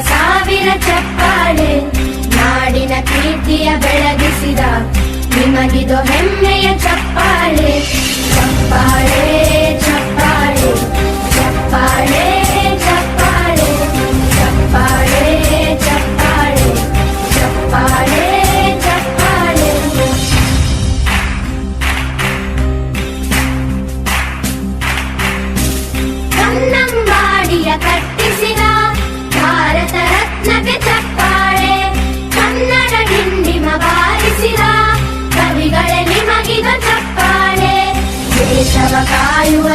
ಸಾವಿರ ಚಪ್ಪಾಳೆ, ನಾಡಿನ ಕೀರ್ತಿಯ ಬೆಳಗಿಸಿದ ನಿಮಗಿದು ಹೆಮ್ಮೆಯ ಚಪ್ಪಾಳೆ. ಚಪ್ಪಾಳೆ ಚಪ್ಪಾಳೆ ಚಪ್ಪಾಳೆ ಚಪ್ಪಾಳೆ ಚಪ್ಪಾಳೆ ಚಪ್ಪಾಳೆ ಚಪ್ಪಾಳೆ ಚಪ್ಪಾಳೆ. ಕನ್ನಂಬಾಡಿಯ ಕಟ್ಟಿಸಿದ ಭಾರತ ರತ್ನಕ್ಕೆ ಚಪ್ಪಾಳೆ, ಕನ್ನಡ ಡಿಂಡಿಮ ಬಾರಿಸಿದ ಕವಿಗಳೇ ನಿಮಗಿದು ಚಪ್ಪಾಳೆ. ದೇಶವ ಕಾಯುವ